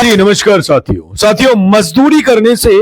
जी नमस्कार साथियों मजदूरी करने से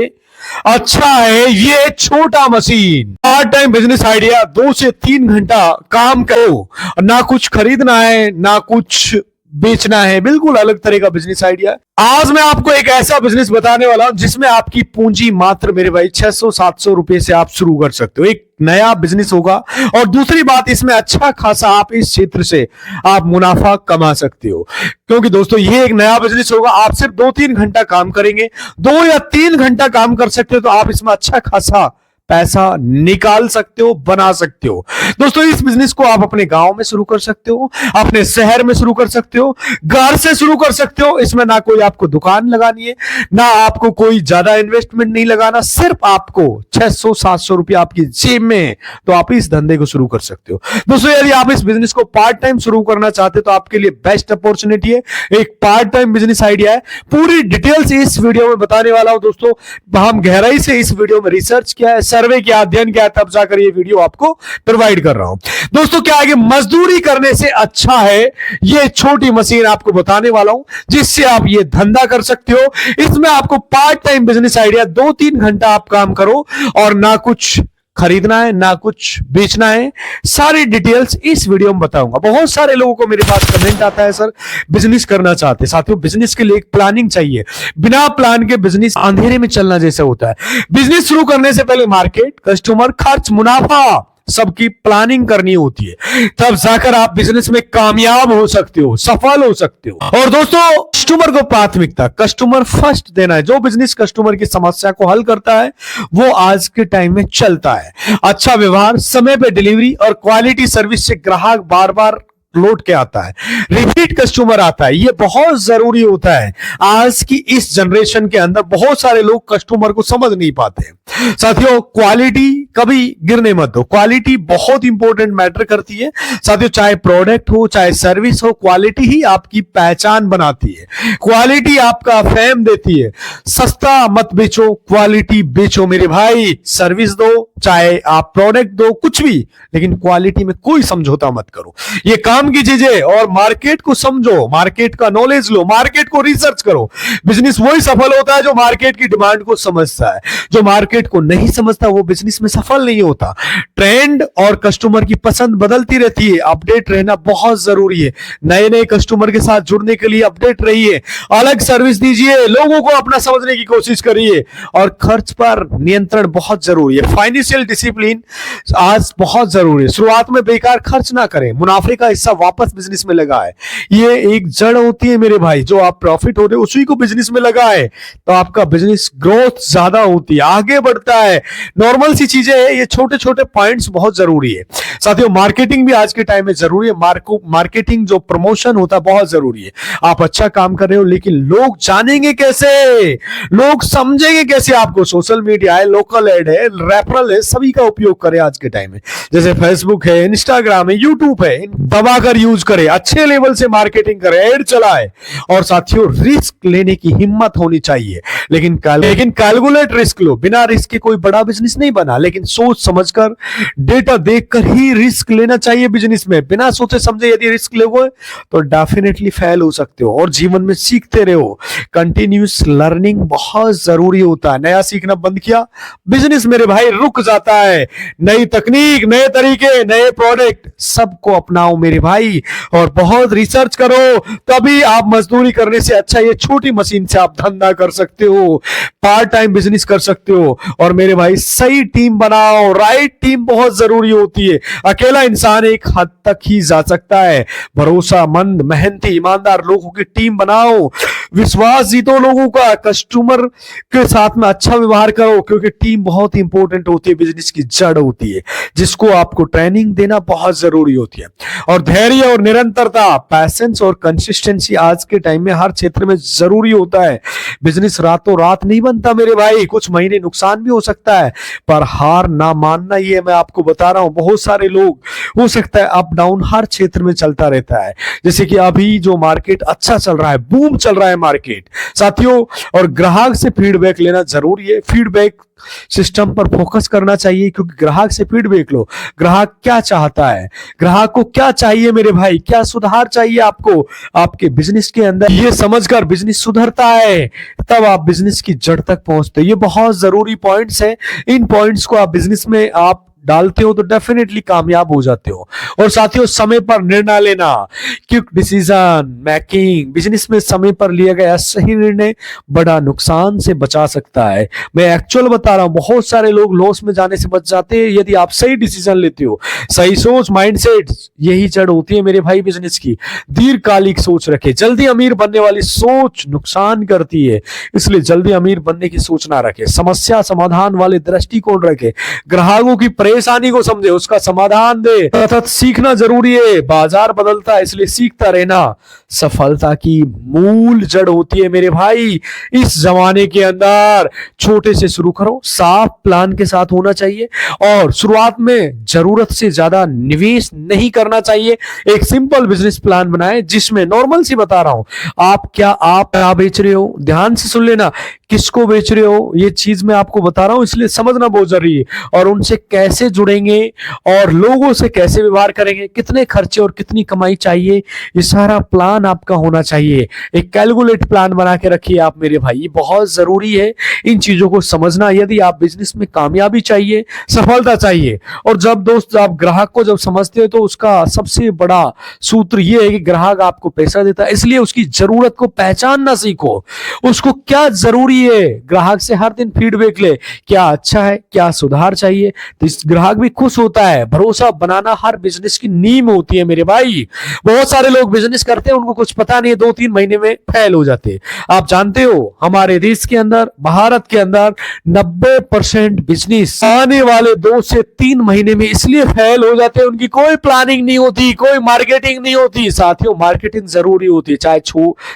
अच्छा है ये छोटा machine. Part time business idea, 2 से 3 घंटा काम करो, ना कुछ खरीदना है ना कुछ बेचना है, बिल्कुल अलग तरह का बिजनेस आइडिया। आज मैं आपको एक ऐसा बिजनेस बताने वाला हूं जिसमें आपकी पूंजी मात्र मेरे भाई 600-700 रुपए से आप शुरू कर सकते हो। एक नया बिजनेस होगा और दूसरी बात इसमें अच्छा खासा आप इस क्षेत्र से आप मुनाफा कमा सकते हो, क्योंकि दोस्तों ये एक नया बिजनेस होगा। आप सिर्फ 2-3 घंटा काम करेंगे, 2 या 3 घंटा काम कर सकते हो तो आप इसमें अच्छा खासा पैसा निकाल सकते हो, बना सकते हो। दोस्तों इस बिजनेस को आप अपने गांव में शुरू कर सकते हो, अपने शहर में शुरू कर सकते हो, घर से शुरू कर सकते हो। इसमें ना कोई आपको दुकान लगानी है, ना आपको कोई ज्यादा इन्वेस्टमेंट नहीं लगाना, सिर्फ आपको 600-700 रुपया आपकी जेब में, तो आप इस धंधे को शुरू कर सकते हो। दोस्तों यदि आप इस बिजनेस को पार्ट टाइम शुरू करना चाहते हो तो आपके लिए बेस्ट अपॉर्चुनिटी है। एक पार्ट टाइम बिजनेस आइडिया है, पूरी डिटेल्स इस वीडियो में बताने वाला हूं। दोस्तों हम गहराई से इस वीडियो में रिसर्च किया है, सर्वे किया, अध्ययन किया, तब जाकर ये वीडियो आपको प्रोवाइड कर रहा हूं। दोस्तों क्या है कि मजदूरी करने से अच्छा है ये छोटी मशीन आपको बताने वाला हूं जिससे आप ये धंधा कर सकते हो। इसमें आपको पार्ट टाइम बिजनेस आइडिया, 2-3 घंटा आप काम करो और ना कुछ खरीदना है ना कुछ बेचना है। सारी डिटेल्स इस वीडियो में बताऊंगा। बहुत सारे लोगों को मेरे पास कमेंट आता है, सर बिजनेस करना चाहते हैं। साथियों बिजनेस के लिए एक प्लानिंग चाहिए, बिना प्लान के बिजनेस अंधेरे में चलना जैसा होता है। बिजनेस शुरू करने से पहले मार्केट, कस्टमर, खर्च, मुनाफा सबकी प्लानिंग करनी होती है, तब जाकर आप बिजनेस में कामयाब हो सकते हो, सफल हो सकते हो। और दोस्तों कस्टमर को प्राथमिकता, कस्टमर फर्स्ट देना है। जो बिजनेस कस्टमर की समस्या को हल करता है वो आज के टाइम में चलता है। अच्छा व्यवहार, समय पे डिलीवरी और क्वालिटी सर्विस से ग्राहक बार बार लौट के आता है, रिपीट कस्टमर आता है। ये बहुत जरूरी होता है। आज की इस जनरेशन के अंदर बहुत सारे लोग कस्टमर को समझ नहीं पाते। साथियों क्वालिटी कभी गिरने मत दो, क्वालिटी बहुत इंपॉर्टेंट मैटर करती है। साथियों चाहे प्रोडक्ट हो चाहे सर्विस हो, क्वालिटी ही आपकी पहचान बनाती है, क्वालिटी आपका फेम देती है। सस्ता मत बेचो, क्वालिटी बेचो मेरे भाई। सर्विस दो चाहे आप प्रोडक्ट दो, कुछ भी, लेकिन क्वालिटी में कोई समझौता मत करो। ये काम की चीजें, और मार्केट को समझो, मार्केट का नॉलेज लो, मार्केट को रिसर्च करो। बिजनेस वही सफल होता है जो मार्केट की डिमांड को समझता है। जो मार्केट को नहीं समझता वो बिजनेस में सफल नहीं होता। ट्रेंड और कस्टमर की पसंद बदलती रहती है, अपडेट रहना बहुत जरूरी है। नए नए कस्टमर के साथ जुड़ने के लिए अपडेट रहिए, अलग सर्विस दीजिए, लोगों को अपना समझने की कोशिश करिए, और खर्च पर नियंत्रण बहुत जरूरी है। फाइनेंशियल डिसिप्लिन आज बहुत जरूरी है। शुरुआत में बेकार खर्च ना करें, मुनाफे का हिस्सा वापस बिजनेस में लगाए। ये एक जड़ होती है मेरे भाई, जो आप प्रॉफिट हो रहे हो उसी को बिजनेस में लगाए तो आपका बिजनेस ग्रोथ ज्यादा होती है, आगे बढ़ता है। नॉर्मल सी चीजें है, ये छोटे छोटे पॉइंट्स बहुत जरूरी है। साथियों मार्केटिंग भी आज के टाइम में जरूरी है। मार्केटिंग जो प्रमोशन होता है बहुत जरूरी है। आप अच्छा काम कर रहे हो लेकिन लोग जानेंगे कैसे, लोग समझेंगे कैसे आपको? सोशल मीडिया है, लोकल एड है, रेफरल है, सभी का उपयोग करें आज के टाइम में। जैसे फेसबुक है, इंस्टाग्राम है, यूट्यूब है, दबाकर यूज करे, अच्छे लेवल से मार्केटिंग करे, एड चलाए। और साथियों रिस्क लेने की हिम्मत होनी चाहिए, लेकिन कैलकुलेट रिस्क लो। बिना रिस्क के कोई बड़ा बिजनेस नहीं बना, लेकिन सोच समझकर, डेटा देखकर ही रिस्क लेना चाहिए बिजनेस में। बिना सोचे समझे यदि रिस्क लोगे तो डेफिनेटली फेल हो सकते हो। और जीवन में सीखते रहो, कंटिन्यूस लर्निंग बहुत जरूरी होता है। नया सीखना बंद किया, बिजनेस मेरे भाई रुक जाता है। नई तकनीक, नए तरीके, नए प्रोडक्ट सबको अपनाओ मेरे भाई, और बहुत रिसर्च करो, तभी आप मजदूरी करने से अच्छा ये छोटी मशीन से आप धंधा कर सकते हो, पार्ट टाइम बिजनेस कर सकते हो। और मेरे भाई सही टीम बनाओ, राइट टीम बहुत जरूरी होती है। अकेला इंसान एक हद तक ही जा सकता है। भरोसामंद, मेहनती, ईमानदार लोगों की टीम बनाओ, विश्वास जीतो लोगों का, कस्टमर के साथ में अच्छा व्यवहार करो, क्योंकि टीम बहुत इंपॉर्टेंट होती है, बिजनेस की जड़ होती है, जिसको आपको ट्रेनिंग देना बहुत जरूरी होती है। और धैर्य और निरंतरता, पैशंस और कंसिस्टेंसी आज के टाइम में हर क्षेत्र में जरूरी होता है। बिजनेस रातों रात नहीं बनता मेरे भाई, कुछ महीने नुकसान भी हो सकता है, पर हार ना मानना, ये मैं आपको बता रहा हूं। बहुत सारे लोग, हो सकता है अप डाउन हर क्षेत्र में चलता रहता है। जैसे कि अभी जो मार्केट अच्छा चल रहा है, बूम चल रहा है मार्केट साथियों। और ग्राहक से फीडबैक लेना जरूरी है। फीडबैक सिस्टम पर फोकस करना चाहिए, क्योंकि ग्राहक से फीडबैक लो। ग्राहक क्या चाहता है, ग्राहक को क्या चाहिए मेरे भाई, क्या सुधार चाहिए आपको आपके बिजनेस के अंदर, ये समझकर बिजनेस सुधरता है, तब आप बिजनेस की जड़ तक पहुंचते हो। ये बहुत जरूरी पॉइंट्स हैं। इन पॉइंट्स को आप बिजनेस में आप डालते हो तो डेफिनेटली कामयाब हो जाते हो। और साथियों, समय पर निर्णय लेना, क्विक डिसीजन मेकिंग, बिजनेस में समय पर लिया गया सही निर्णय बड़ा नुकसान से बचा सकता है। मैं एक्चुअल बता रहा हूं, बहुत सारे लोग लॉस में जाने से बच जाते हैं यदि आप सही डिसीजन लेते हो। सही सोच, माइंडसेट, यही जड़ होती है मेरे भाई बिजनेस की। दीर्घकालिक सोच रखे। जल्दी अमीर बनने वाली सोच नुकसान करती है, इसलिए जल्दी अमीर बनने की सोच ना रखे। समस्या समाधान वाले दृष्टिकोण रखे। ग्राहकों की परेशानी को समझे, उसका समाधान दे। सतत सीखना जरूरी है। बाजार बदलता है, इसलिए सीखता रहना सफलता की मूल जड़ होती है मेरे भाई। इस जमाने के अंदर छोटे से शुरू करो, साफ प्लान के साथ होना चाहिए, और शुरुआत में जरूरत से ज्यादा निवेश नहीं करना चाहिए। एक सिंपल बिजनेस प्लान बनाए, जिसमें नॉर्मल सी बता रहा हूं, आप क्या बेच रहे हो, ध्यान से सुन लेना, किसको बेच रहे हो, ये चीज मैं आपको बता रहा हूं, इसलिए समझना बहुत जरूरी है। और उनसे कैसे जुड़ेंगे और लोगों से कैसे व्यवहार करेंगे, कितने खर्चे और कितनी कमाई चाहिए, ये सारा प्लान आपका होना चाहिए। एक कैलकुलेट प्लान बना के रखिए आप मेरे भाई, ये बहुत जरूरी है इन चीजों को समझना, यदि आप बिजनेस में कामयाबी चाहिए, सफलता चाहिए। और जब दोस्त आप ग्राहक को जब समझते हो, तो उसका सबसे बड़ा सूत्र ये है कि ग्राहक आपको पैसा देता है, इसलिए उसकी जरूरत को पहचानना सीखो। उसको क्या जरूरी है, ग्राहक से हर दिन फीडबैक ले, क्या अच्छा है, क्या सुधार चाहिए, तो इस ग्राहक भी खुश होता है। भरोसा बनाना हर बिजनेस की नींव होती है मेरे भाई। बहुत सारे लोग बिजनेस करते हैं, उनको कुछ पता नहीं है, 2-3 महीने में फेल हो जाते हैं। आप जानते हो, हमारे देश के अंदर, भारत के अंदर 90% बिजनेस आने वाले 2 से 3 महीने में इसलिए फेल हो जाते हैं, उनकी कोई प्लानिंग नहीं होती, कोई मार्केटिंग नहीं होती। साथियों, मार्केटिंग जरूरी होती है,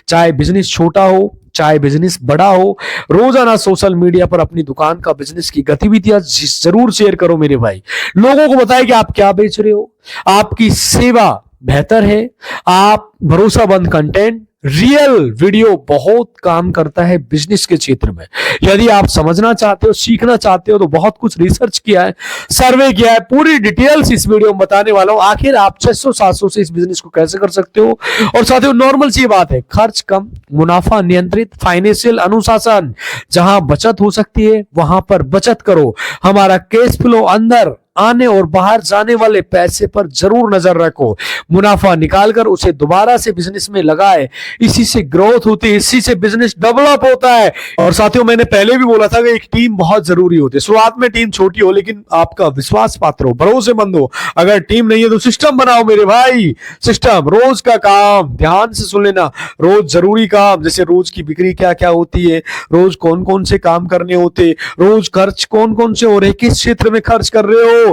चाहे बिजनेस छोटा हो, चाहे बिजनेस बड़ा हो। रोजाना सोशल मीडिया पर अपनी दुकान का, बिजनेस की गतिविधियां जरूर शेयर करो मेरे भाई। लोगों को बताएं कि आप क्या बेच रहे हो, आपकी सेवा बेहतर है। आप भरोसामंद कंटेंट, रियल वीडियो बहुत काम करता है बिजनेस के क्षेत्र में। यदि आप समझना चाहते हो, सीखना चाहते हो, तो बहुत कुछ रिसर्च किया है, सर्वे किया है, पूरी डिटेल्स इस वीडियो में बताने वाला हूं। आखिर आप 600-700 से इस बिजनेस को कैसे कर सकते हो। और साथियों, नॉर्मल सी बात है, खर्च कम, मुनाफा नियंत्रित, फाइनेंशियल अनुशासन। जहां बचत हो सकती है वहां पर बचत करो। हमारा कैश फ्लो, अंदर आने और बाहर जाने वाले पैसे पर जरूर नजर रखो। मुनाफा निकालकर उसे दोबारा से बिजनेस में लगाए, इसी से ग्रोथ होती है, इसी से बिजनेस डेवलप होता है। और साथियों, मैंने पहले भी बोला था कि एक टीम बहुत जरूरी होती है। शुरुआत में टीम छोटी हो, लेकिन आपका विश्वास पात्र हो, भरोसेमंद हो। अगर टीम नहीं है तो सिस्टम बनाओ मेरे भाई। सिस्टम, रोज का काम, ध्यान से सुन लेना, रोज जरूरी काम, जैसे रोज की बिक्री क्या क्या होती है, रोज कौन कौन से काम करने होते, रोज खर्च कौन कौन से हो रहे, किस क्षेत्र में खर्च कर रहे हो,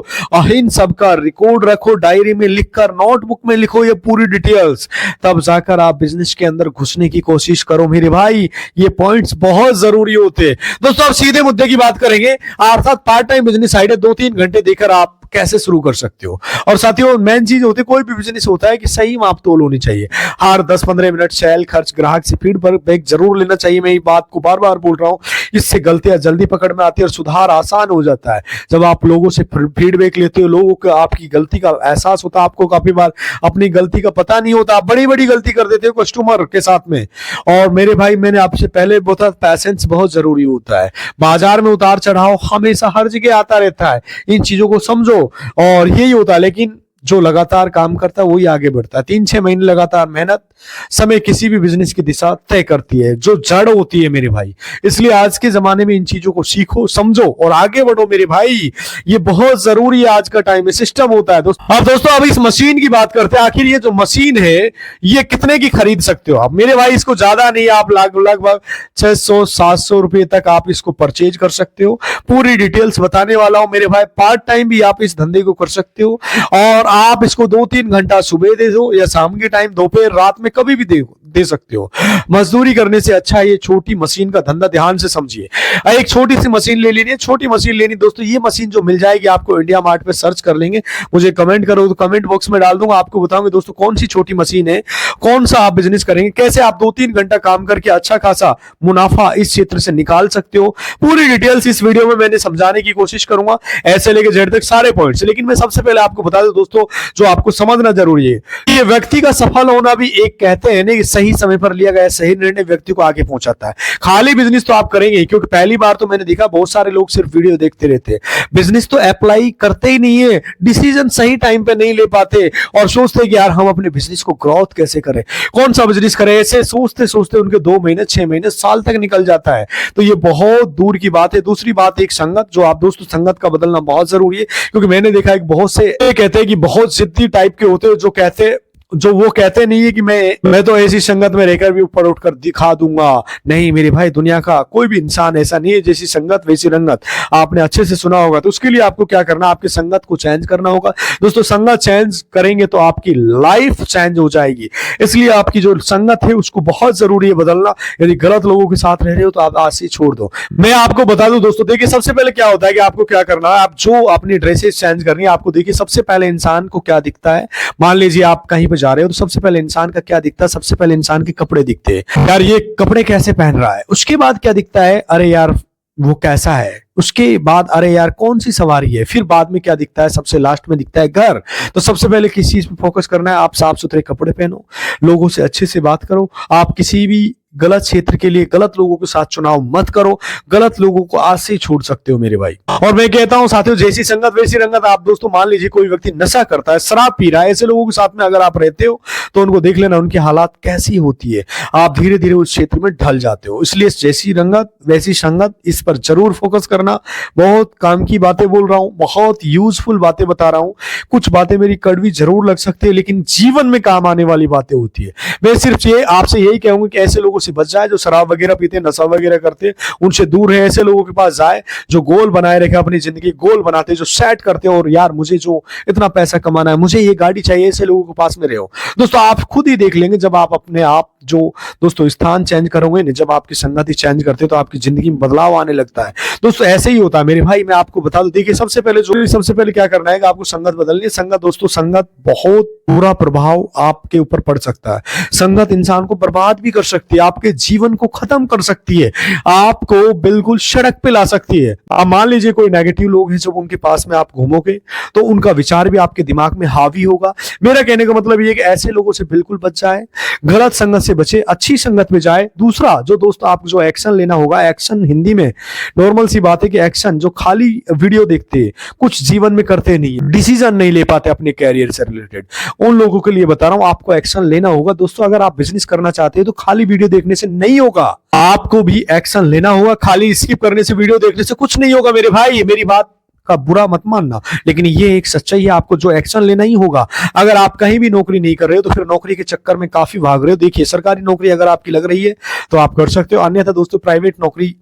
इन सब का रिकॉर्ड रखो, डायरी में लिखकर, नोटबुक में लिखो ये पूरी डिटेल्स। तब जाकर आप बिजनेस के अंदर घुसने की कोशिश करो मेरे भाई। ये पॉइंट्स बहुत जरूरी होते हैं। दोस्तों, अब सीधे मुद्दे की बात करेंगे। अर्थात पार्ट टाइम बिजनेस आइडिया 2-3 घंटे देकर आप कैसे शुरू कर सकते हो। और साथियों, मेन चीज होती है, कोई भी बिजनेस होता है कि सही माप तोल होनी चाहिए। हर 10-15 मिनट सेल, खर्च, ग्राहक से फीडबैक जरूर लेना चाहिए। मैं ये बात को बार बार बोल रहा हूं, इससे गलतियां जल्दी पकड़ में आती है और सुधार आसान हो जाता है। जब आप लोगों से फीडबैक लेते हो, लोगों को आपकी गलती का एहसास होता है। आपको काफी बार अपनी गलती का पता नहीं होता, आप बड़ी बड़ी गलती कर देते हो कस्टमर के साथ में। और मेरे भाई, मैंने आपसे पहले बोला, पैसेंस बहुत जरूरी होता है। बाजार में उतार चढ़ाव हमेशा हर जगह आता रहता है, इन चीजों को समझो। और यही होता है, लेकिन जो लगातार काम करता है वही आगे बढ़ता है। 3-6 महीने लगातार मेहनत, समय किसी भी बिजनेस की दिशा तय करती है, जो जड़ होती है मेरे भाई। इसलिए आज के जमाने में इन चीजों को सीखो, समझो और आगे बढ़ो मेरे भाई। ये बहुत जरूरी है आज का टाइम में, सिस्टम होता है दोस्तों। अब दोस्तों, अब इस मशीन की बात करते हैं। आखिर ये जो मशीन है, ये कितने की खरीद सकते हो आप मेरे भाई। इसको ज्यादा नहीं, आप लगभग 600-700 रुपए तक आप इसको परचेज कर सकते हो। पूरी डिटेल्स बताने वाला हूं मेरे भाई। पार्ट टाइम भी आप इस धंधे को कर सकते हो, और आप इसको 2-3 घंटा सुबह दे दो या शाम के टाइम, दोपहर, रात में कभी भी दे सकते हो। मजदूरी करने से अच्छा है ये छोटी मशीन का धंधा, ध्यान से समझिए। एक छोटी सी मशीन ले लेनी है, छोटी मशीन लेनी दोस्तों। ये मशीन जो मिल जाएगी आपको, इंडिया मार्ट पे सर्च कर लेंगे, मुझे कमेंट करो तो कमेंट बॉक्स में डाल दूंगा, आपको बताऊंगा दोस्तों कौन सी छोटी मशीन है, कौन सा आप बिजनेस करेंगे, कैसे आप 2-3 घंटा काम करके अच्छा खासा मुनाफा इस क्षेत्र से निकाल सकते हो। पूरी डिटेल्स इस वीडियो में मैंने समझाने की कोशिश करूंगा, ऐसे लेके जेड तक सारे पॉइंट्स। लेकिन मैं सबसे पहले आपको बता दूं दोस्तों, जो आपको समझना जरूरी है, ये व्यक्ति का सफल होना भी एक कहते हैं ना, सही समय पर लिया गया सही निर्णय व्यक्ति को आगे पहुंचाता है। खाली बिजनेस तो आप करेंगे, क्योंकि पहली बार तो मैंने देखा बहुत सारे लोग सिर्फ वीडियो देखते रहते हैं, बिजनेस तो अप्लाई करते ही नहीं है, डिसीजन सही टाइम पे नहीं ले पाते और सोचते हैं कि यार हम अपने बिजनेस को ग्रोथ कैसे करें, कौन सा बिजनेस करें, ऐसे सोचते सोचते उनके 2 महीने 6 महीने साल तक निकल जाता है। तो ये बहुत दूर की बात है। दूसरी बात, एक संगत, जो आप दोस्तों संगत का बदलना बहुत जरूरी है, क्योंकि मैंने देखा एक बहुत से कहते हैं कि बहुत जिद्दी टाइप के होते हैं, जो वो कहते नहीं है कि मैं तो ऐसी संगत में रहकर भी ऊपर उठकर दिखा दूंगा। नहीं मेरे भाई, दुनिया का कोई भी इंसान ऐसा नहीं है, जैसी संगत वैसी रंगत, आपने अच्छे से सुना होगा। तो उसके लिए आपको क्या करना, आपकी संगत को चेंज करना होगा दोस्तों। संगत चेंज करेंगे तो आपकी लाइफ चेंज हो जाएगी, इसलिए आपकी जो संगत है उसको बहुत जरूरी है बदलना। यदि गलत लोगों के साथ रह रहे हो तो आप आज से छोड़ दो। मैं आपको बता दूं दोस्तों, देखिए सबसे पहले क्या होता है कि आपको क्या करना है, आप जो अपनी ड्रेसेस चेंज करनी है आपको, देखिए सबसे पहले इंसान को क्या दिखता है। मान लीजिए आप कहीं पे जा रहे हो तो सबसे पहले इंसान का क्या दिखता है, सबसे पहले इंसान के कपड़े दिखते हैं, यार ये कपड़े कैसे पहन रहा है। उसके बाद क्या दिखता है, अरे यार वो कैसा है। उसके बाद अरे यार कौन सी सवारी है। फिर बाद में क्या दिखता है, सबसे लास्ट में दिखता है घर। तो सबसे पहले किस चीज पे फोकस करना है, आप साफ सुथरे कपड़े पहनो, लोगों से अच्छे से बात करो, आप किसी भी गलत क्षेत्र के लिए गलत लोगों के साथ चुनाव मत करो, गलत लोगों को आज से ही छोड़ सकते हो मेरे भाई। और मैं कहता हूं साथियों, जैसी संगत वैसी रंगत। आप दोस्तों मान लीजिए कोई व्यक्ति नशा करता है, शराब पी रहा है, ऐसे लोगों के साथ में अगर आप रहते हो तो उनको देख लेना उनकी हालात कैसी होती है, आप धीरे धीरे उस क्षेत्र में ढल जाते हो। इसलिए जैसी रंगत वैसी संगत, इस पर जरूर फोकस करना। बहुत काम की बातें बोल रहा हूं, बहुत यूजफुल बातें बता रहा हूं, कुछ बातें मेरी कड़वी जरूर लग सकती है लेकिन जीवन में काम आने वाली बातें होती है। मैं सिर्फ ये आपसे यही कहूंगा कि ऐसे लोगों से बच जाए जो शराब वगैरह पीते हैं, नशा वगैरह करते हैं, उनसे दूर है। ऐसे लोगों के पास जाए जो गोल बनाए रखे, अपनी जिंदगी गोल बनाते हैं, जो सेट करते हैं, और यार मुझे जो इतना पैसा कमाना है, मुझे ये गाड़ी चाहिए, ऐसे लोगों के पास में रहो दोस्तों। आप खुद ही देख लेंगे जब आप अपने आप जो दोस्तों स्थान चेंज करोगे, जब आपकी संगति चेंज करते हो तो आपकी जिंदगी में बदलाव आने लगता है दोस्तों। ऐसे ही होता है मेरे भाई। मैं आपको बता दूं, देखिए सबसे पहले क्या करना है कि आपको संगत बदलनी है। संगत दोस्तों, संगत बहुत बुरा प्रभाव आपके ऊपर पड़ सकता है। संगत इंसान को बर्बाद भी कर सकती है, आपके जीवन को खत्म कर सकती है, आपको बिल्कुल सड़क पे ला सकती है। आप मान लीजिए कोई नेगेटिव लोग हैं, जब उनके पास में आप घूमोगे तो उनका विचार भी आपके दिमाग में हावी होगा। मेरा कहने का मतलब ये कि ऐसे लोगों से बिल्कुल बच जाए, गलत संगत से बचे, अच्छी संगत में जाए। दूसरा जो दोस्तों आपको जो एक्शन लेना होगा, एक्शन हिंदी में नॉर्मल सी बात है कि एक्शन, जो खाली वीडियो देखते हैं, कुछ जीवन में करते नहीं, डिसीजन नहीं ले पाते अपने कैरियर से रिलेटेड, उन लोगों के लिए बता रहा हूं आपको एक्शन लेना होगा दोस्तों। अगर आप बिजनेस करना चाहते हैं तो खाली वीडियो देखने से नहीं होगा, आपको भी एक्शन लेना होगा। खाली स्किप करने से, वीडियो देखने से कुछ नहीं होगा मेरे भाई। मेरी बात का बुरा मत मानना, लेकिन ये एक सच्चाई है, आपको जो एक्शन लेना ही होगा। अगर आप कहीं भी नौकरी नहीं कर रहे हो तो फिर नौकरी के चक्कर में काफी भाग रहे हो। देखिए सरकारी नौकरी अगर आपकी लग रही है तो आप कर सकते हो, अन्यथा दोस्तों प्राइवेट नौकरी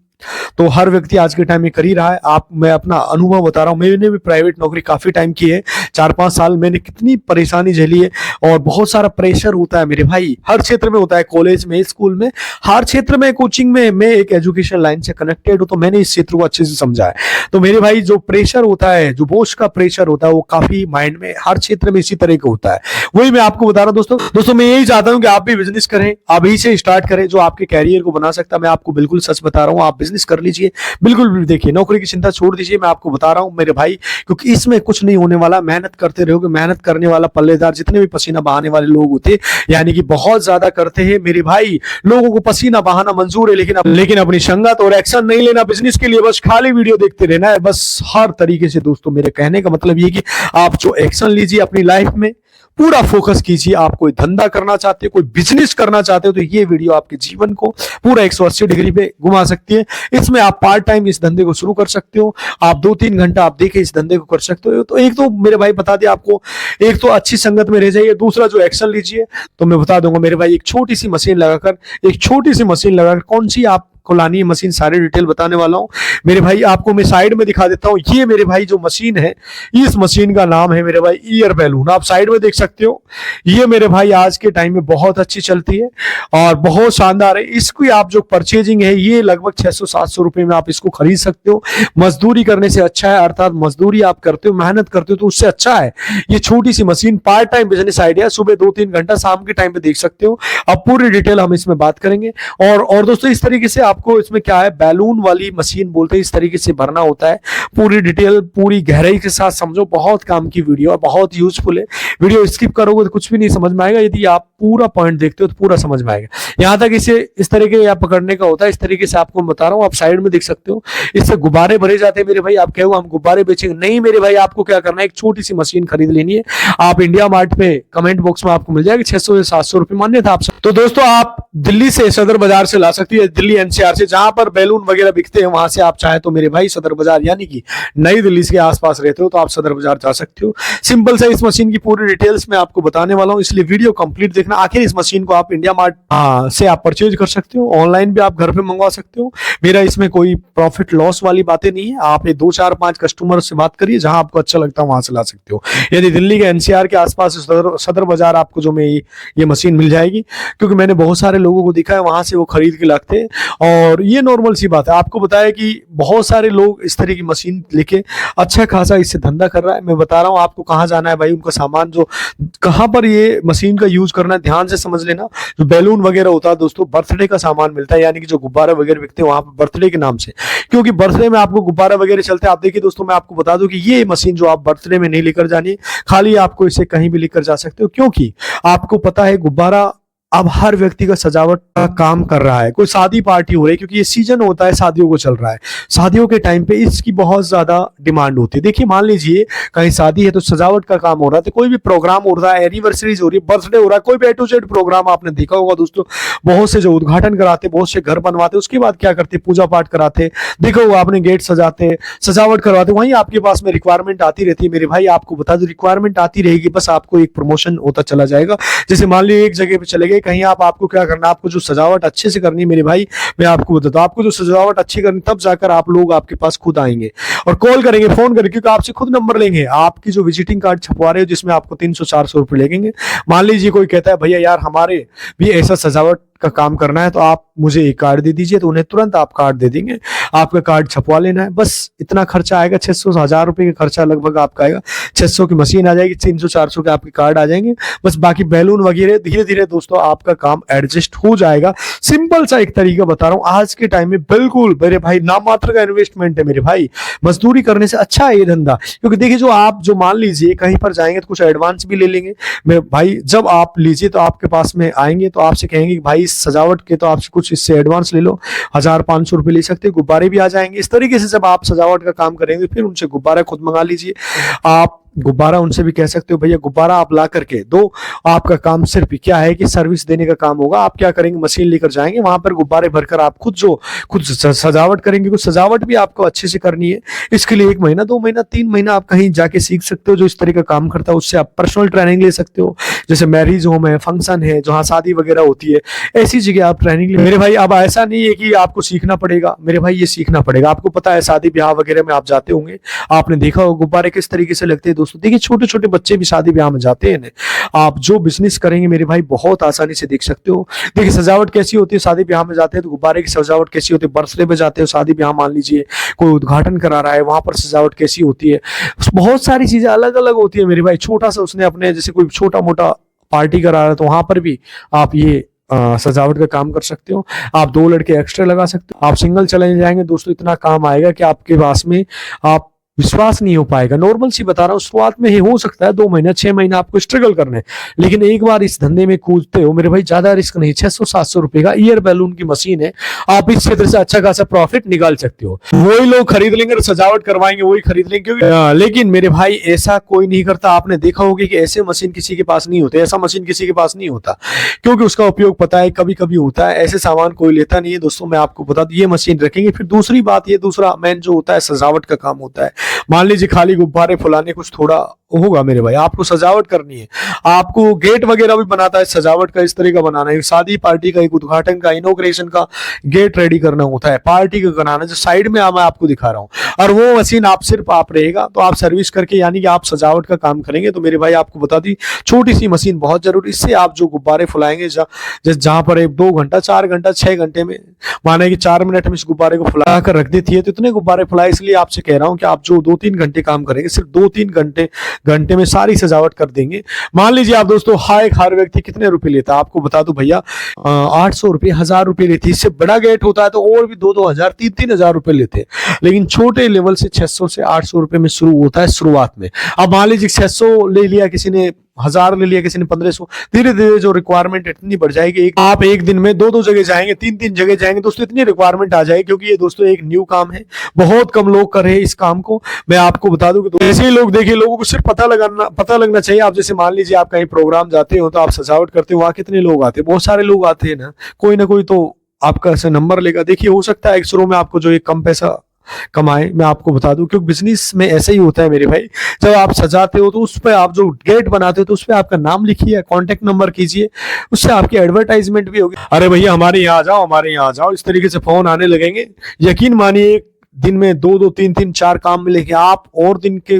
तो हर व्यक्ति आज के टाइम में कर ही रहा है। मैं अपना अनुभव बता रहा हूं, मैंने भी प्राइवेट नौकरी काफी टाइम की है, 4-5 साल। मैंने कितनी परेशानी झेली है और बहुत सारा प्रेशर होता है मेरे भाई, हर क्षेत्र में होता है, कॉलेज में, स्कूल में, हर क्षेत्र में, कोचिंग में। मैं एक एजुकेशन लाइन से कनेक्टेड हूं तो मैंने इस क्षेत्र को अच्छे से समझा है। तो मेरे भाई जो प्रेशर होता है, जो बॉस का प्रेशर होता है, वो काफी माइंड में हर क्षेत्र में इसी तरह का होता है। वही मैं आपको बता रहा हूं दोस्तों। मैं यही चाहता हूं कि आप भी बिजनेस करें, अभी से स्टार्ट करें, जो आपके कैरियर को बना सकता है। मैं आपको बिल्कुल सच बता रहा हूं, आप बिजनेस कर लीजिए, बिल्कुल भी। देखिए नौकरी की चिंता छोड़ दीजिए, मैं आपको बता रहा हूं मेरे भाई, क्योंकि इसमें कुछ नहीं होने वाला। मेहनत करते रहोगे, मेहनत करने वाला पल्लेदार, जितने भी पसीना बहाने वाले लोग होते, यानी कि बहुत ज्यादा करते हैं मेरे भाई। लोगों को पसीना बहाना मंजूर है, लेकिन अपनी संगत और एक्शन नहीं लेना बिजनेस के लिए, बस खाली वीडियो देखते रहना है बस। हर तरीके से दोस्तों मेरे कहने का मतलब ये कि आप जो एक्शन लीजिए अपनी लाइफ में, पूरा फोकस कीजिए। आप कोई धंधा करना चाहते हो, कोई बिजनेस करना चाहते हो, तो ये वीडियो आपके जीवन को पूरा 180 डिग्री पे घुमा सकती है। इसमें आप पार्ट टाइम इस धंधे को शुरू कर सकते हो, आप 2-3 घंटा आप देखे इस धंधे को कर सकते हो। तो एक तो मेरे भाई बता दिया आपको, एक तो अच्छी संगत में रह जाइए, दूसरा जो एक्शन लीजिए। तो मैं बता दूंगा मेरे भाई, एक छोटी सी मशीन लगाकर कौन सी आप आपको लानी है मशीन, सारी डिटेल बताने वाला हूँ मेरे भाई। आपको मैं साइड में दिखा देता हूँ। ये मेरे भाई जो मशीन है, इस मशीन का नाम है मेरे भाई ईयर बैलून। आप साइड में देख सकते हो। ये मेरे भाई आज के टाइम में बहुत अच्छी चलती है और बहुत शानदार है। इसकी आप जो परचेजिंग है, ये लगभग 600-700 रुपए में आप इसको खरीद सकते हो। मजदूरी करने से अच्छा है, अर्थात मजदूरी आप करते हो, मेहनत करते हो तो उससे अच्छा है ये छोटी सी मशीन। पार्ट टाइम बिजनेस आइडिया, सुबह 2-3 घंटा, शाम के टाइम पे देख सकते हो। अब पूरी डिटेल हम इसमें बात करेंगे। और दोस्तों इस तरीके से आपको इसमें क्या है, बैलून वाली मशीन बोलते हैं, इस तरीके से भरना होता है। पूरी डिटेल पूरी गहराई के साथ समझो, बहुत काम की वीडियो है, बहुत यूजफुल है। वीडियो स्किप करोगे तो कुछ भी नहीं समझ में आएगा, यदि आप पूरा पॉइंट देखते हो तो पूरा समझ में आएगा। यहां तक इसे इस तरीके आप पकड़ने का होता है, इस तरीके से आपको बता रहा हूं। आप साइड में देख सकते हो, इससे गुब्बारे भरे जाते हैं मेरे भाई। आप कहो हम गुब्बारे बेचेंगे, नहीं मेरे भाई, आपको क्या करना है, एक छोटी सी मशीन खरीद लेनी है। आप इंडिया मार्ट पे कमेंट बॉक्स में आपको मिल जाएगी 600 से 700 रुपए मान्य था आपसे। तो दोस्तों आप दिल्ली से सदर बाजार से ला सकती है, दिल्ली एनसीआर से, जहां पर बैलून वगैरह बिकते हैं वहां से आप चाहे तो मेरे भाई सदर बाजार यानी कि नई दिल्ली के आसपास रहते हो तो आप सदर बाजार जा सकते हो। सिंपल से इस मशीन की पूरी डिटेल्स में आपको बताने वाला हूं, इसलिए वीडियो कंप्लीट देखना। आखिर इस मशीन को आप इंडिया मार्ट से आप परचेज कर सकते हो, ऑनलाइन भी आप घर पे मंगवा सकते हो। मेरा इसमें कोई प्रॉफिट लॉस वाली बातें नहीं है। आप ये 2-4-5 कस्टमर से बात करिए, जहां आपको अच्छा लगता है वहां से ला सकते हो। यदि दिल्ली के एनसीआर के आसपास सदर बाजार आपको जो में ये मशीन मिल जाएगी, क्योंकि मैंने बहुत सारे लोगों को देखा है वहां से वो खरीद के लाते हैं। और ये नॉर्मल सी बात है, आपको बताया कि बहुत सारे लोग इस तरह की मशीन लेके अच्छा खासा इससे धंधा कर रहा है। मैं बता रहा हूँ आपको कहाँ जाना है भाई, उनका सामान जो कहाँ पर ये मशीन का यूज करना है ध्यान से समझ लेना। जो बैलून वगैरह होता है दोस्तों, बर्थडे का सामान मिलता है, यानी कि जो गुब्बारे वगैरह बिकते हैं वहां पर बर्थडे के नाम से, क्योंकि बर्थडे में आपको गुब्बारा वगैरह चलते हैं। आप देखिए दोस्तों, मैं आपको बता दूं कि ये मशीन जो आप बर्थडे में नहीं लेकर जानी, खाली आपको इसे कहीं भी लेकर जा सकते हो, क्योंकि आपको पता है गुब्बारा अब हर व्यक्ति का सजावट का काम कर रहा है। कोई शादी पार्टी हो रही है, क्योंकि ये सीजन होता है, शादियों को चल रहा है। शादियों के टाइम पे इसकी बहुत ज्यादा डिमांड होती है। देखिए मान लीजिए कहीं शादी है तो सजावट का काम हो रहा है, तो कोई भी प्रोग्राम हो रहा है, एनिवर्सरीज हो रही है, बर्थडे हो रहा है, कोई भी A to Z प्रोग्राम आपने देखा होगा दोस्तों। बहुत से जो उद्घाटन कराते, बहुत से घर बनवाते, उसके बाद क्या करते, पूजा पाठ कराते, देखो वो आपने गेट सजाते, सजावट करवाते, वहीं आपके पास में रिक्वायरमेंट आती रहती है मेरे भाई। आपको बता दो रिक्वायरमेंट आती रहेगी, बस आपको एक प्रमोशन होता चला जाएगा। जैसे मान लीजिए एक जगह पे चले गए कहीं, आपको क्या करना, आपको जो सजावट अच्छे से करनी है मेरे भाई, मैं आपको बताता हूं, आपको जो सजावट अच्छी करनी, तब जाकर आप लोग आपके पास खुद आएंगे और कॉल करेंगे, फोन करेंगे, क्योंकि आपसे खुद नंबर लेंगे। आपकी जो विजिटिंग कार्ड छपवा रहे हो जिसमें आपको 300-400 रुपए लगेंगे। मान लीजिए कोई कहता है भैया यार हमारे भी ऐसा सजावट का काम करना है, तो आप मुझे एक कार्ड दे दीजिए, तो उन्हें तुरंत आप कार्ड दे देंगे, आपका कार्ड छपवा लेना है। बस इतना खर्चा आएगा, 600-1000 रुपए का खर्चा लगभग आपका आएगा। 600 की मशीन आ जाएगी, 300-400 के आपके कार्ड आ जाएंगे। बस बाकी बैलून वगैरह धीरे धीरे दोस्तों आपका काम एडजस्ट हो जाएगा। सिंपल सा एक तरीका बता रहा हूँ, आज के टाइम में बिल्कुल मेरे भाई नाम मात्र का इन्वेस्टमेंट है मेरे भाई। मजदूरी करने से अच्छा है ये धंधा, क्योंकि देखिए जो आप जो मान लीजिए कहीं पर जाएंगे तो कुछ एडवांस भी ले लेंगे मेरे भाई। जब आप लीजिए तो आपके पास में आएंगे तो आपसे कहेंगे कि भाई सजावट के तो आपसे कुछ इससे एडवांस ले लो, 1000-500 रुपए ले सकते हैं, गुब्बारे भी आ जाएंगे। इस तरीके से जब आप सजावट का काम करेंगे फिर उनसे गुब्बारा खुद मंगा लीजिए। आप गुब्बारा उनसे भी कह सकते हो भैया गुब्बारा आप ला करके दो, आपका काम सिर्फ क्या है कि सर्विस देने का काम होगा। आप क्या करेंगे, मशीन लेकर जाएंगे, वहां पर गुब्बारे भरकर आप खुद सजावट करेंगे। कुछ सजावट भी आपको अच्छे से करनी है, इसके लिए 1 महीना 2 महीना 3 महीना आप कहीं जाके सीख सकते हो। जो इस तरह का काम करता है उससे आप पर्सनल ट्रेनिंग ले सकते हो। जैसे मैरिज होम है, फंक्शन है, जहाँ शादी वगैरह होती है, ऐसी जगह आप ट्रेनिंग ले मेरे भाई। अब ऐसा नहीं है कि आपको सीखना पड़ेगा मेरे भाई, ये सीखना पड़ेगा। आपको पता है शादी ब्याह वगैरह में आप जाते होंगे, आपने देखा होगा गुब्बारे किस तरीके से लगते हैं दोस्तों। देखिए छोटे छोटे बच्चे भी शादी ब्याह में जाते हैं। आप जो बिजनेस करेंगे मेरे भाई बहुत आसानी से देख सकते हो। देखिए सजावट कैसी होती है, शादी ब्याह में जाते हैं तो गुब्बारे की सजावट कैसी होती है, बर्थडे पे जाते हो, शादी ब्याह मान लीजिए कोई उद्घाटन करा रहा है, वहां पर सजावट कैसी होती है। बहुत सारी चीजें अलग अलग होती है मेरे भाई। छोटा सा उसने अपने जैसे कोई छोटा मोटा पार्टी करा रहा है तो वहां पर भी आप ये सजावट का काम कर सकते हो। आप 2 लड़के एक्स्ट्रा लगा सकते हो। आप सिंगल चले जाएंगे दोस्तों, इतना काम आएगा कि आपके पास में आप विश्वास नहीं हो पाएगा। नॉर्मल सी बता रहा हूँ, शुरुआत में ही हो सकता है 2 महीना 6 महीना आपको स्ट्रगल करना है, लेकिन एक बार इस धंधे में कूदते हो मेरे भाई ज्यादा रिस्क नहीं। 600-700 रुपए का ईयर बैलून की मशीन है, आप इस क्षेत्र से अच्छा खासा प्रॉफिट निकाल सकते हो। वही लोग खरीद लेंगे और सजावट करवाएंगे, वही खरीद लेंगे, क्योंकि लेकिन मेरे भाई ऐसा कोई नहीं करता। आपने देखा होगा कि ऐसे मशीन किसी के पास नहीं होते, ऐसा मशीन किसी के पास नहीं होता, क्योंकि उसका उपयोग पता है कभी कभी होता है। ऐसे सामान कोई लेता नहीं है दोस्तों। मैं आपको बता दूं, ये मशीन रखेंगे। फिर दूसरी बात, ये दूसरा मेन जो होता है सजावट का काम होता है। मान लीजिए खाली गुब्बारे फुलाने कुछ थोड़ा होगा मेरे भाई। आपको सजावट करनी है, आपको गेट वगैरह भी बनाता है, सजावट का इस तरह का बनाना है, शादी पार्टी का, एक उद्घाटन का, इनॉग्रेशन का गेट रेडी करना होता है, पार्टी का बनाना, जो साइड में मैं आपको दिखा रहा हूँ। और वो मशीन आप सिर्फ आप रहेगा तो आप सर्विस करके यानी कि आप सजावट का काम करेंगे। तो मेरे भाई आपको बता दी, छोटी सी मशीन बहुत जरूरी, इससे आप जो गुब्बारे फुलाएंगे जहां पर 2 घंटा 4 घंटा 6 घंटे में, माने कि 4 मिनट में इस गुब्बारे को फुला कर रख देती है, तो इतने गुब्बारे फुलाए। इसलिए आपसे कह रहा हूं कि आप जो 2-3 घंटे काम करेंगे, सिर्फ 2-3 घंटे में सारी सजावट कर देंगे। मान लीजिए आप दोस्तों, हर व्यक्ति कितने रुपए लेता है आपको बता दो भैया, 800 रुपये 1000 रुपये लेती है। इससे बड़ा गेट होता है तो और भी 2-2 हजार 3-3 हजार रुपए लेते हैं, लेकिन छोटे लेवल से 600 से 800 रुपए में शुरू होता है शुरुआत में। अब मान लीजिए 600 ले लिया किसी ने, 1000 ले लिया किसी ने, 1500, धीरे धीरे जो रिक्वायरमेंट इतनी बढ़ जाएगी, आप एक दिन में 2-2 जगह जाएंगे, 3-3 जगह जाएंगे दोस्तों, इतनी रिक्वायरमेंट आ जाएगी। क्योंकि ये दोस्तों एक न्यू काम है, बहुत कम लोग कर रहे हैं इस काम को। मैं आपको बता दूं कि ऐसे ही लोग, देखिए, लोगों को सिर्फ पता लगना चाहिए। आप जैसे मान लीजिए आप कहीं प्रोग्राम जाते हो तो आप सजावट करते हो, वहां कितने लोग आते हैं, बहुत सारे लोग आते हैं ना कोई तो आपका ऐसा नंबर लेगा। देखिए, हो सकता है एक शुरू में आपको जो एक कम पैसा कमाए, मैं आपको बता दूं, क्योंकि बिजनेस में ऐसा ही होता है मेरे भाई। जब आप सजाते हो तो उस पर आप जो गेट बनाते हो तो उस पर आपका नाम लिखिए, कांटेक्ट नंबर कीजिए, उससे आपकी एडवर्टाइजमेंट भी होगी। अरे भैया हमारे यहाँ आ जाओ, हमारे यहाँ आ जाओ, इस तरीके से फोन आने लगेंगे। यकीन मानिए, दिन में 2-2 3-3 4 काम मिलेंगे आप, और दिन के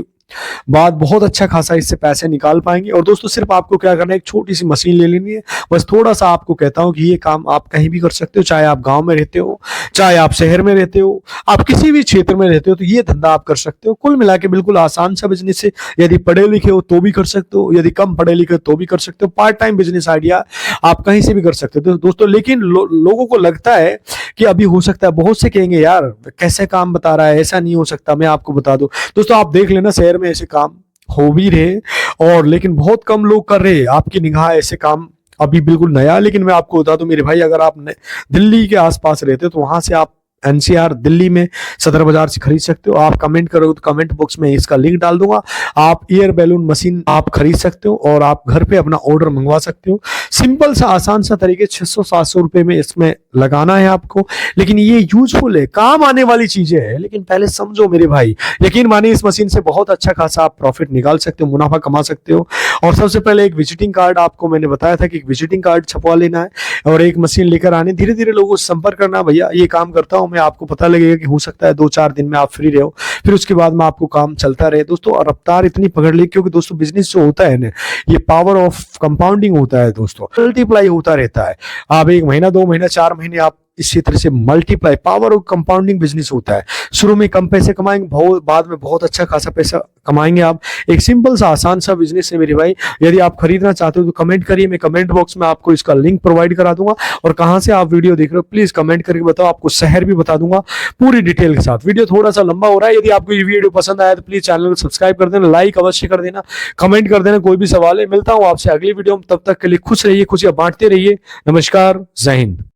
बाद बहुत अच्छा खासा इससे पैसे निकाल पाएंगे। और दोस्तों सिर्फ आपको क्या करना है, एक छोटी सी मशीन ले लेनी है, बस थोड़ा सा आपको कहता हूं कि ये काम आप कहीं भी कर सकते हो, चाहे आप गांव में रहते हो, चाहे आप शहर में रहते हो, आप किसी भी क्षेत्र में रहते हो, तो ये धंधा आप कर सकते हो। कुल मिला के बिल्कुल आसान सा बिजनेस है। यदि पढ़े लिखे हो तो भी कर सकते हो, यदि कम पढ़े लिखे हो तो भी कर सकते हो। पार्ट टाइम बिजनेस आइडिया आप कहीं से भी कर सकते हो दोस्तों। लेकिन लोगों को लगता है कि अभी हो सकता है, बहुत से कहेंगे यार कैसे काम बता रहा है, ऐसा नहीं हो सकता। मैं आपको बता दूं दोस्तों, आप देख लेना, शहर में ऐसे काम हो भी रहे, और लेकिन बहुत कम लोग कर रहे हैं। आपकी निगाह ऐसे काम अभी बिल्कुल नया। लेकिन मैं आपको बता दूं मेरे भाई, अगर आप दिल्ली के आसपास रहते हो तो वहां से आप एनसीआर दिल्ली में सदर बाजार से खरीद सकते हो। आप कमेंट करोगे तो कमेंट बॉक्स में इसका लिंक डाल दूंगा। आप एयर बैलून मशीन आप खरीद सकते हो और आप घर पे अपना ऑर्डर मंगवा सकते हो। सिंपल सा आसान सा तरीके, 600-700 रुपए में इसमें लगाना है आपको। लेकिन ये यूजफुल है, काम आने वाली चीजें है, लेकिन पहले समझो मेरे भाई। यकीन मानिए, इस मशीन से बहुत अच्छा खासा आप प्रॉफिट निकाल सकते हो, मुनाफा कमा सकते हो। और सबसे पहले एक विजिटिंग कार्ड, आपको मैंने बताया था कि एक विजिटिंग कार्ड छपवा लेना है और एक मशीन लेकर आने, धीरे धीरे लोगों से संपर्क करना, भैया ये काम करता हूं मैं, आपको पता लगेगा कि हो सकता है 2-4 दिन में आप फ्री रहो, फिर उसके बाद में आपको काम चलता रहे दोस्तों। और रफ्तार इतनी पकड़ ली, क्योंकि दोस्तों बिजनेस जो होता है ना, ये पावर ऑफ कंपाउंडिंग होता है दोस्तों, मल्टीप्लाई होता रहता है। आप 1 महीना 2 महीना 4 महीने आप इसी तरह से multiply, power of compounding business होता है। शुरू में कम पैसे कमाएंगे, बाद में बहुत अच्छा खासा पैसा कमाएंगे आप। एक सिंपल सा आसान सा बिजनेस है मेरे भाई। यदि आप खरीदना चाहते हो तो कमेंट करिए, मैं कमेंट बॉक्स में आपको इसका लिंक प्रोवाइड करा दूंगा। और कहां से आप वीडियो देख रहे हो प्लीज कमेंट करके बताओ, आपको शहर भी बता दूंगा पूरी डिटेल के साथ। वीडियो थोड़ा सा लंबा हो रहा है, यदि आपको ये वीडियो पसंद आया तो प्लीज चैनल को सब्सक्राइब कर देना, लाइक अवश्य कर देना, कमेंट कर देना कोई भी सवाल है। मिलता हूं आपसे अगली वीडियो में, तब तक के लिए खुश रहिए, खुशियां बांटते रहिए। नमस्कार, जय हिंद।